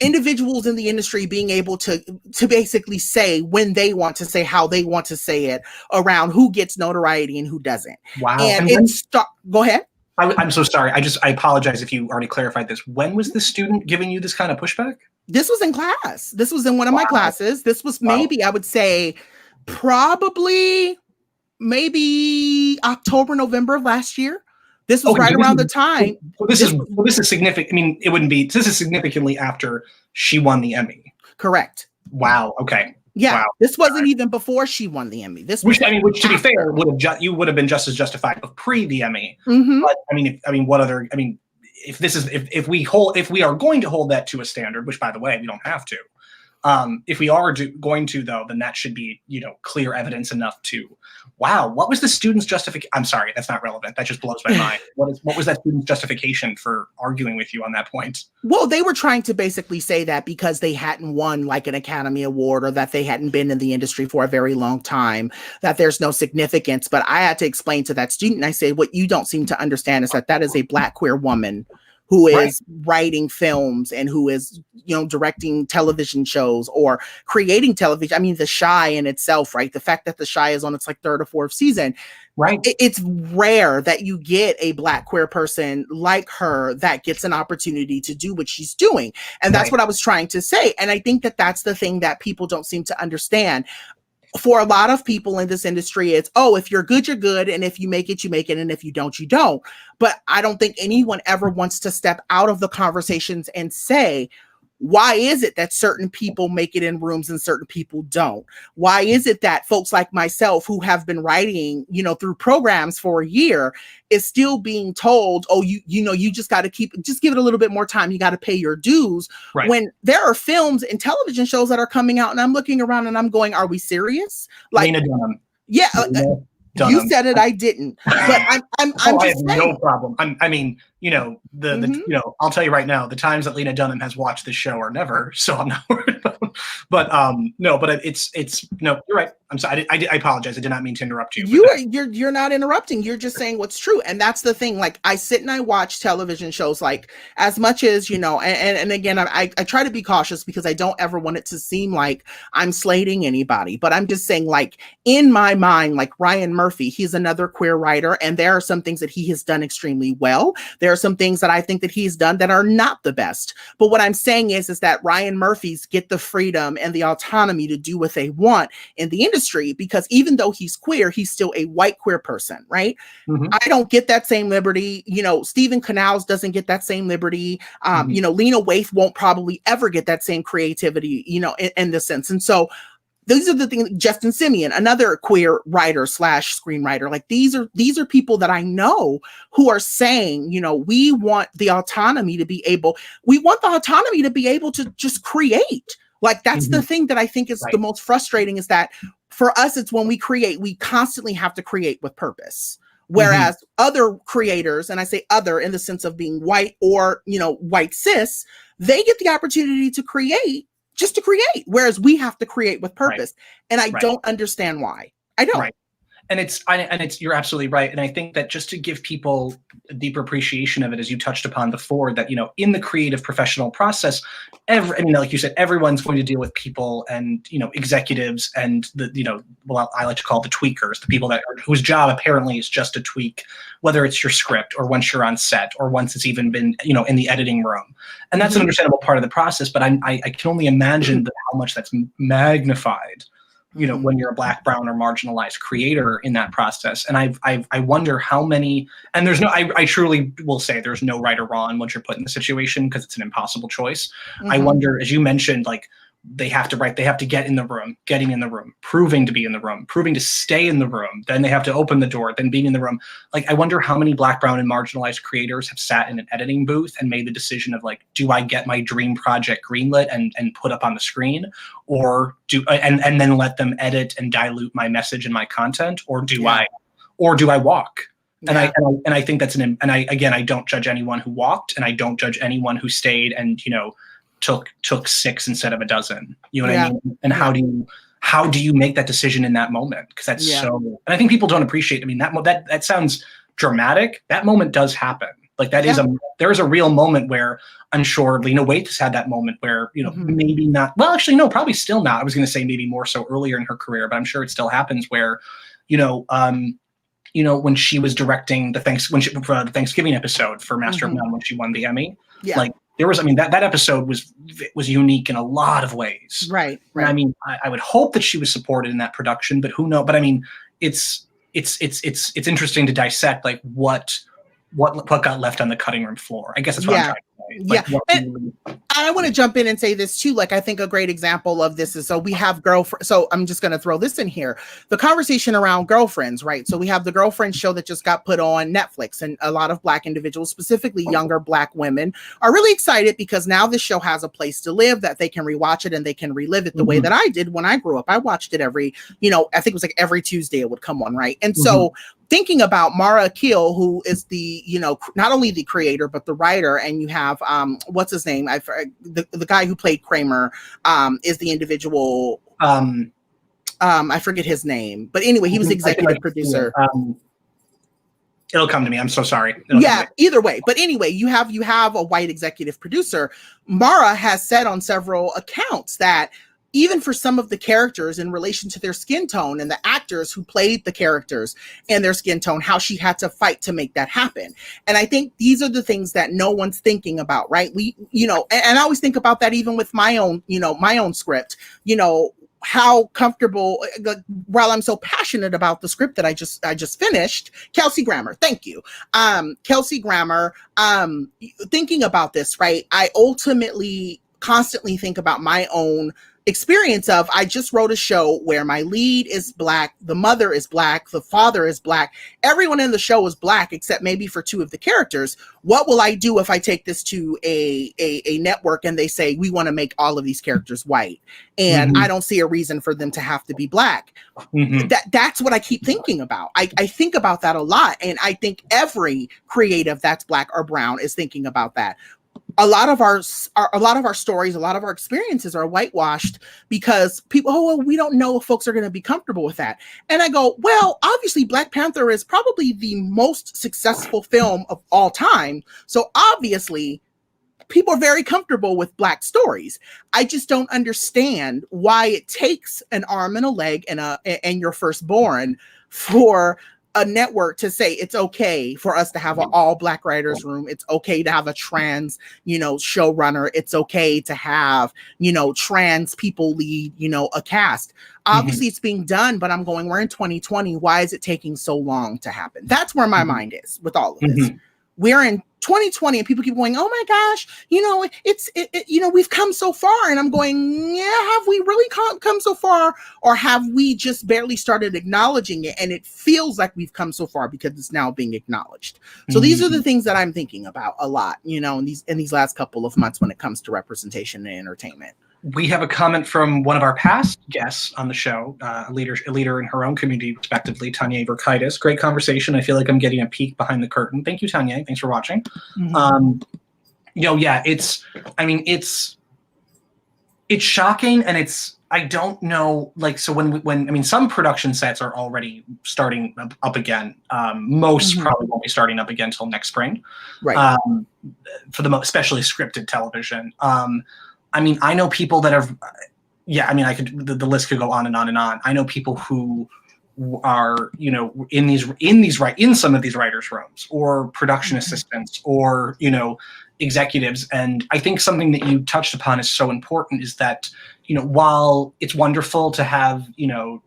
individuals in the industry being able to basically say when they want to say, how they want to say it, around who gets notoriety and who doesn't. Wow. And go ahead. I'm so sorry. I apologize if you already clarified this. When was the student giving you this kind of pushback? This was in class. This was in one of my classes. This was maybe, I would say, probably maybe October, November of last year. This was right around the time. This is significant. I mean, it wouldn't be. This is significantly after she won the Emmy. Correct. Wow. Okay. Yeah. Wow. This wasn't even before she won the Emmy. Which to be fair, you would have been just as justified of pre the Emmy. Mm-hmm. But what other? I mean, if we are going to hold that to a standard, which by the way we don't have to. If we are going to, though, then that should be, clear evidence enough to, wow, what was the student's justification? I'm sorry, that's not relevant. That just blows my mind. What was that student's justification for arguing with you on that point? Well, they were trying to basically say that because they hadn't won like an Academy Award, or that they hadn't been in the industry for a very long time, that there's no significance. But I had to explain to that student, I say, what you don't seem to understand is that is a Black queer woman who is writing films and who is, directing television shows or creating television. I mean, The Chi in itself, right? The fact that The Chi is on its like third or fourth season, right? It's rare that you get a Black queer person like her that gets an opportunity to do what she's doing. And that's what I was trying to say. And I think that that's the thing that people don't seem to understand. For a lot of people in this industry, it's, if you're good, you're good. And if you make it, you make it. And if you don't, you don't. But I don't think anyone ever wants to step out of the conversations and say, why is it that certain people make it in rooms and certain people don't? Why is it that folks like myself who have been writing, through programs for a year is still being told, you just got to give it a little bit more time. You got to pay your dues. Right. When there are films and television shows that are coming out and I'm looking around and I'm going, are we serious? Like, Lena Dunham. Yeah. You said it, I didn't. But I'm I have no problem. I'll tell you right now, the times that Lena Dunham has watched this show are never, so I'm not worried about it. But you're right. I'm sorry. I apologize. I did not mean to interrupt you. You're not interrupting. You're just saying what's true. And that's the thing. Like, I sit and I watch television shows, like, as much as, and again, I try to be cautious because I don't ever want it to seem like I'm slating anybody, but I'm just saying, like, in my mind, like Ryan Murphy, he's another queer writer, and there are some things that he has done extremely well. There are some things that I think that he's done that are not the best. But what I'm saying is that Ryan Murphy's get the freedom and the autonomy to do what they want in the industry, because even though he's queer, he's still a white queer person, right? Mm-hmm. I don't get that same liberty. Stephen Canals doesn't get that same liberty. Lena Waithe won't probably ever get that same creativity, in this sense. And so these are the things. Justin Simeon, another queer writer / screenwriter, like these are people that I know who are saying, we want the autonomy to be able to just create. Like, that's the thing that I think is the most frustrating, is that for us, it's when we create, we constantly have to create with purpose. Whereas other creators, and I say other in the sense of being white or, white cis, they get the opportunity to create just to create, whereas we have to create with purpose. And I don't understand why. I don't. Right. And you're absolutely right. And I think that just to give people a deeper appreciation of it, as you touched upon before, that, in the creative professional process, like you said, everyone's going to deal with people and, executives and I like to call the tweakers, the people whose job apparently is just to tweak, whether it's your script or once you're on set or once it's even been, in the editing room. And that's an understandable part of the process, but I can only imagine how much that's magnified, when you're a Black, brown, or marginalized creator in that process. And I wonder how many, and I truly will say there's no right or wrong once you're put in the situation, because it's an impossible choice. I wonder, as you mentioned, like, they have to get in the room, getting in the room, proving to be in the room, proving to stay in the room. Then they have to open the door, then being in the room. Like, I wonder how many Black, brown, and marginalized creators have sat in an editing booth and made the decision of, like, do I get my dream project greenlit and put up on the screen, or and then let them edit and dilute my message and my content, or do I walk? Yeah. And I think that's I don't judge anyone who walked, and I don't judge anyone who stayed and, took 6 instead of a dozen, what I mean? And how do you make that decision in that moment? Because that's so, and I think people don't appreciate, that sounds dramatic. That moment does happen. Like that is there is a real moment where I'm sure Lena Waithe has had that moment where, you know, maybe not, well, actually, no, probably still not. I was going to say maybe more so earlier in her career, but I'm sure it still happens where, you know, when she was directing the Thanksgiving episode for Master of None, when she won the Emmy, like there was, I mean, that episode was unique in a lot of ways. Right. And I mean, I would hope that she was supported in that production, but who knows? But I mean, it's interesting to dissect like what got left on the cutting room floor. I guess that's what I'm trying to say. Like, and I want to jump in and say this too. Like, I think a great example of this is, so we have so I'm just going to throw this in here. The conversation around girlfriends, right? So we have the Girlfriend show that just got put on Netflix, and a lot of Black individuals, specifically younger Black women, are really excited because now this show has a place to live, that they can rewatch it and they can relive it the way that I did when I grew up. I watched it every, you know, I think it was like every Tuesday it would come on, right? And so thinking about Mara Akil, who is the, you know, not only the creator, but the writer, and you have, what's his name? The guy who played Kramer is the individual, I forget his name, but anyway, he was executive producer. It'll come to me. I'm so sorry. Either way. But anyway, you have a white executive producer. Mara has said on several accounts that even for some of the characters in relation to their skin tone and the actors who played the characters and their skin tone, how she had to fight to make that happen. And I think these are the things that no one's thinking about, right? We, you know, and I always think about that even with my own, you know, my own script, you know, how comfortable, while I'm so passionate about the script that I just finished, Kelsey Grammer, thank you. Kelsey Grammer, thinking about this, right? I ultimately constantly think about my own experience of, I just wrote a show where my lead is Black, the mother is Black, the father is Black, everyone in the show is Black except maybe for two of the characters. What will I do if I take this to a network and they say, we want to make all of these characters white, and I don't see a reason for them to have to be Black? That's what I keep thinking about. I think about that a lot, and I think every creative that's Black or brown is thinking about that. A lot of our stories, a lot of our experiences are whitewashed because people, oh, well, we don't know if folks are going to be comfortable with that. And I go, well, obviously Black Panther is probably the most successful film of all time. So obviously people are very comfortable with Black stories. I just don't understand why it takes an arm and a leg and your firstborn for a network to say it's okay for us to have an all Black writers room. It's okay to have a trans, you know, showrunner. It's okay to have, you know, trans people lead, you know, a cast. Obviously it's being done, but I'm going, we're in 2020. Why is it taking so long to happen? That's where my mind is with all of this. We're in 2020 and people keep going, oh my gosh, you know, you know, we've come so far. And I'm going, yeah, have we really come so far? Or have we just barely started acknowledging it? And it feels like we've come so far because it's now being acknowledged. So these are the things that I'm thinking about a lot, you know, in these last couple of months when it comes to representation and entertainment. We have a comment from one of our past guests on the show, a leader in her own community, respectively, Tanya Verkaitis. Great conversation. I feel like I'm getting a peek behind the curtain. Thank you, Tanya. Thanks for watching. You know, yeah, it's shocking, and I don't know, like, so when I mean, some production sets are already starting up again. Most probably won't be starting up again until next spring, right? For the especially scripted television. I mean, I know people that have, I mean, the list could go on and on and on. I know people who are, you know, in some of these writers' rooms, or production assistants, or, you know, executives. And I think something that you touched upon is so important, is that, you know, while it's wonderful to have, you know,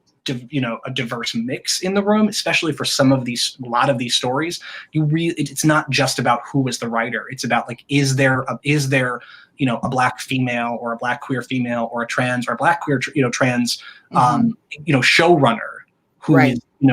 a diverse mix in the room, especially for a lot of these stories, it's not just about who is the writer. It's about, like, is there you know, a Black female, or a Black queer female, or a trans, or a Black queer, you know, trans, you know, showrunner who is, you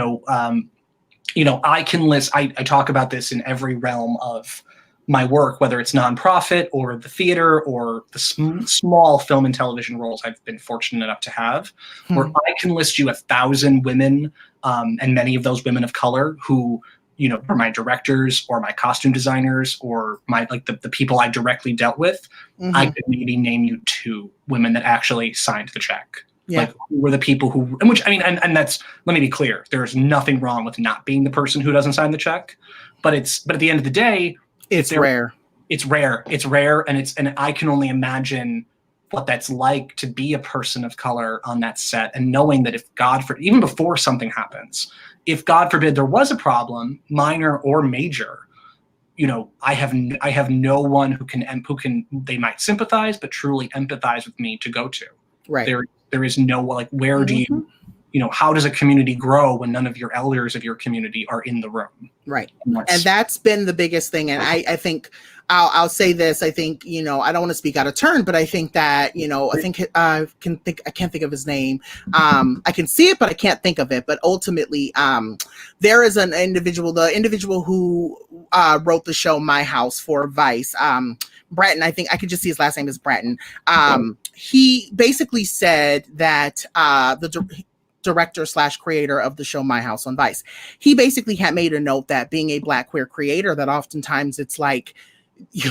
know, I can list, I talk about this in every realm of my work, whether it's nonprofit or the theater or the small film and television roles I've been fortunate enough to have, where I can list you 1,000 women, and many of those women of color who, you know, are my directors or my costume designers or my, like, the people I directly dealt with. I could maybe name you 2 women that actually signed the check. Like, who were the people who, and which, I mean, and that's, let me be clear, there's nothing wrong with not being the person who doesn't sign the check, but at the end of the day, It's rare. It's rare. It's rare, and I can only imagine what that's like to be a person of color on that set, and knowing that if even before something happens, if God forbid there was a problem, minor or major, I have no one who can they might sympathize, but truly empathize with me to go to. Right. There is no, like, where do you, how does a community grow when none of your elders of your community are in the room? Right. And that's been the biggest thing. And I think I'll say this. I think, I don't want to speak out of turn, but I think that, I think I can't think of his name. I can see it, but I can't think of it. But ultimately, there is the individual who wrote the show My House for Vice, Bratton. I think I could just see his last name is Bratton. He basically said that the director / creator of the show My House on Vice, he basically had made a note that being a Black queer creator, that oftentimes it's like,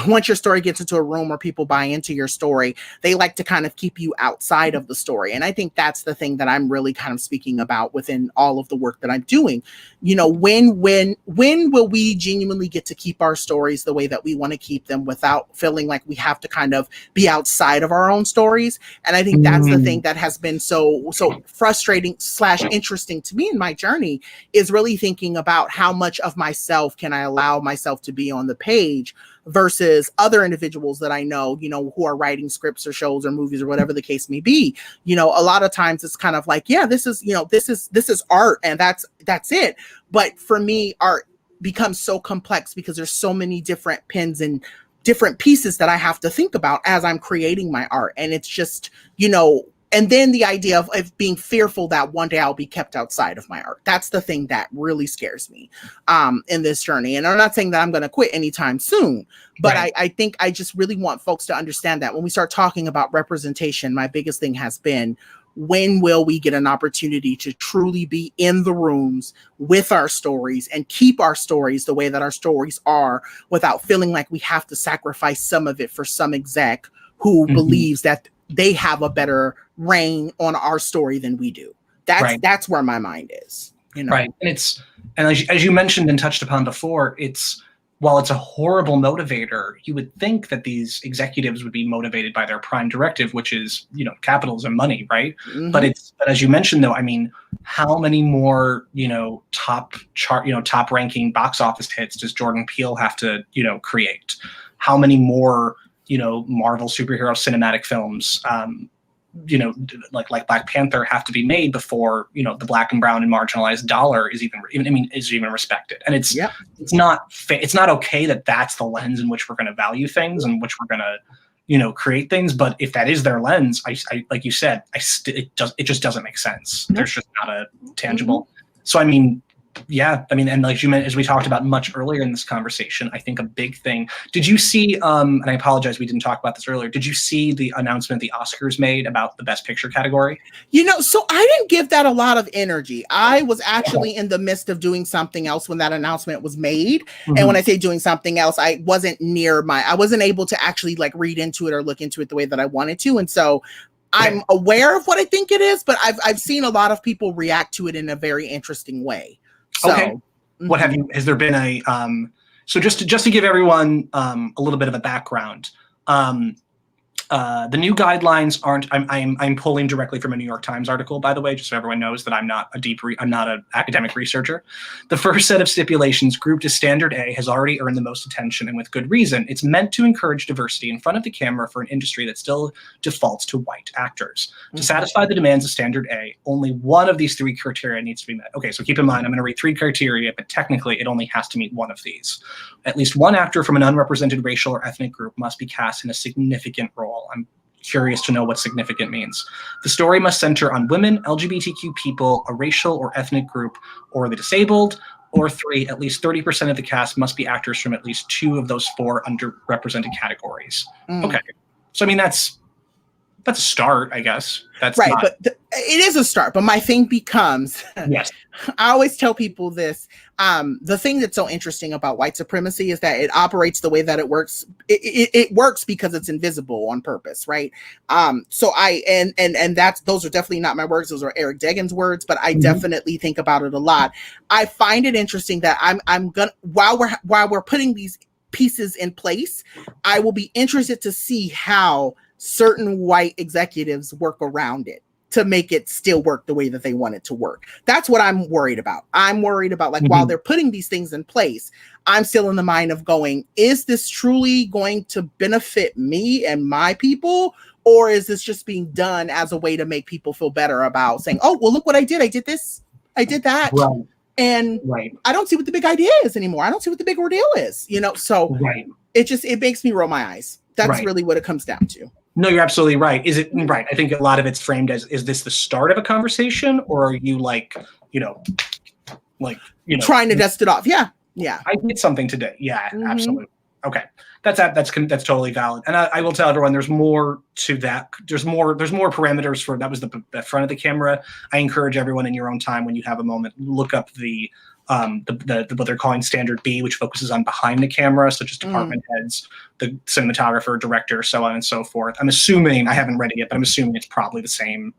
once your story gets into a room where people buy into your story, they like to kind of keep you outside of the story. And I think that's the thing that I'm really kind of speaking about within all of the work that I'm doing. When will we genuinely get to keep our stories the way that we want to keep them without feeling like we have to kind of be outside of our own stories? And I think that's the thing that has been so frustrating / interesting to me in my journey, is really thinking about how much of myself can I allow myself to be on the page versus other individuals that I know, who are writing scripts or shows or movies or whatever the case may be. A lot of times it's kind of like, yeah, this is art, and that's it. But for me, art becomes so complex because there's so many different pins and different pieces that I have to think about as I'm creating my art. And it's just, and then the idea of being fearful that one day I'll be kept outside of my art. That's the thing that really scares me in this journey. And I'm not saying that I'm going to quit anytime soon, but right. I think I just really want folks to understand that when we start talking about representation, my biggest thing has been, when will we get an opportunity to truly be in the rooms with our stories and keep our stories the way that our stories are, without feeling like we have to sacrifice some of it for some exec who believes that they have a better reign on our story than we do. That's where my mind is. Right. And as you mentioned and touched upon before, while it's a horrible motivator, you would think that these executives would be motivated by their prime directive, which is, capitalism, money, right? But as you mentioned, though, I mean, how many more, top ranking box office hits does Jordan Peele have to, create? How many more, Marvel superhero cinematic films, like Black Panther, have to be made before, the black and brown and marginalized dollar is even respected. And it's not okay that that's the lens in which we're going to value things and which we're going to, create things. But if that is their lens, I like you said, it just doesn't make sense. There's just not a tangible. So, yeah, and as we talked about much earlier in this conversation, I think a big thing. Did you see, and I apologize, we didn't talk about this earlier. Did you see the announcement the Oscars made about the Best Picture category? So I didn't give that a lot of energy. I was actually in the midst of doing something else when that announcement was made. And when I say doing something else, I wasn't able to actually read into it or look into it the way that I wanted to. And so I'm aware of what I think it is, but I've seen a lot of people react to it in a very interesting way. So, okay. Has there been a, so just to give everyone a little bit of a background, the new guidelines aren't, I'm pulling directly from a New York Times article, by the way, just so everyone knows that I'm not an academic researcher. The first set of stipulations, grouped as Standard A, has already earned the most attention, and with good reason. It's meant to encourage diversity in front of the camera for an industry that still defaults to white actors. To satisfy the demands of Standard A, only one of these three criteria needs to be met. Okay, so keep in mind, I'm going to read three criteria, but technically it only has to meet one of these. At least one actor from an unrepresented racial or ethnic group must be cast in a significant role. I'm curious to know what significant means. The story must center on women, LGBTQ people, a racial or ethnic group, or the disabled. Or three, at least 30% of the cast must be actors from at least two of those four underrepresented categories. Okay. So, that's a start, I guess. That's right, but it is a start. But my thing becomes, yes, I always tell people this. The thing that's so interesting about white supremacy is that it operates the way that it works. It works because it's invisible on purpose, right? So those are definitely not my words. Those are Eric Deggans' words, but I definitely think about it a lot. I find it interesting that I'm gonna while we're putting these pieces in place. I will be interested to see how certain white executives work around it to make it still work the way that they want it to work. That's what I'm worried about. I'm worried about, like, while they're putting these things in place, I'm still in the mind of going, is this truly going to benefit me and my people? Or is this just being done as a way to make people feel better about saying, oh, well, look what I did. I did this. I did that. Right. And I don't see what the big idea is anymore. I don't see what the big ordeal is, so it makes me roll my eyes. That's really what it comes down to. No, you're absolutely right. Is it right? I think a lot of it's framed as, is this the start of a conversation, or are you trying to dust it off? Yeah. I did something today. Yeah, absolutely. Okay. That's totally valid. And I will tell everyone, there's more to that. There's more parameters for, that was the front of the camera. I encourage everyone in your own time, when you have a moment, look up the what they're calling standard B, which focuses on behind the camera, such as department heads, the cinematographer, director, so on and so forth. I'm assuming, I haven't read it yet, but I'm assuming it's probably the same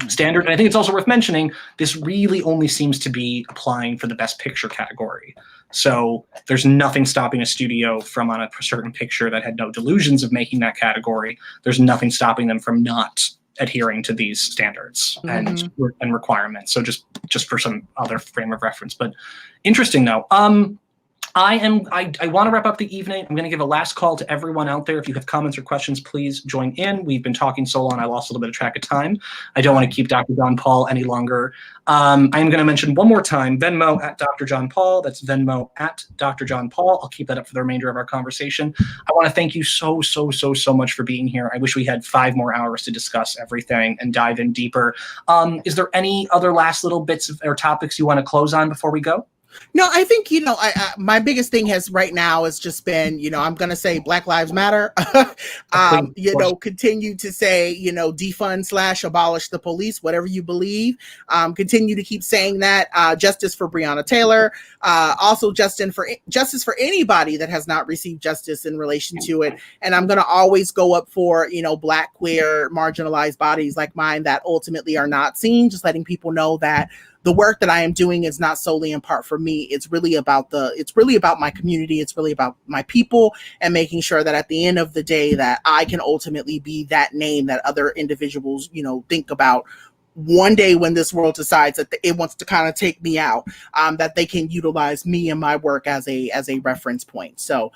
standard. And I think it's also worth mentioning, this really only seems to be applying for the best picture category. So there's nothing stopping a studio from, on a certain picture that had no delusions of making that category, there's nothing stopping them from not adhering to these standards and requirements. So just for some other frame of reference. But interesting though. I want to wrap up the evening. I'm going to give a last call to everyone out there. If you have comments or questions, please join in. We've been talking so long, I lost a little bit of track of time. I don't want to keep Dr. Jon Paul any longer. I'm going to mention one more time, Venmo at Dr. Jon Paul. That's Venmo at Dr. Jon Paul. I'll keep that up for the remainder of our conversation. I want to thank you so much for being here. I wish we had 5 more hours to discuss everything and dive in deeper. Is there any other last little bits or topics you want to close on before we go? No, I think, my biggest thing right now has just been, I'm going to say Black Lives Matter, continue to say, defund / abolish the police, whatever you believe, continue to keep saying that, justice for Breonna Taylor, also justice for anybody that has not received justice in relation to it. And I'm going to always go up for, Black, queer, marginalized bodies like mine that ultimately are not seen, just letting people know that the work that I am doing is not solely in part for me. It's really about my community. It's really about my people, and making sure that at the end of the day that I can ultimately be that name that other individuals, think about one day when this world decides that it wants to kind of take me out, that they can utilize me and my work as a reference point. So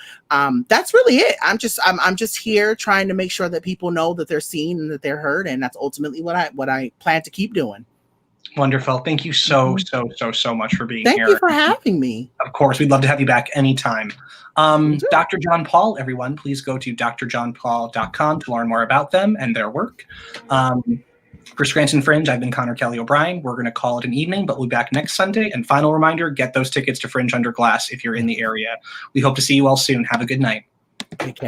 that's really it. I'm just here trying to make sure that people know that they're seen and that they're heard. And that's ultimately what I plan to keep doing. Wonderful. Thank you so much for being here. Thank you for having me. Of course, we'd love to have you back anytime. Dr. Jon Paul, everyone, please go to drjonpaul.com to learn more about them and their work. For Scranton Fringe, I've been Connor Kelly O'Brien. We're going to call it an evening, but we'll be back next Sunday. And final reminder, get those tickets to Fringe Under Glass if you're in the area. We hope to see you all soon. Have a good night. Take care.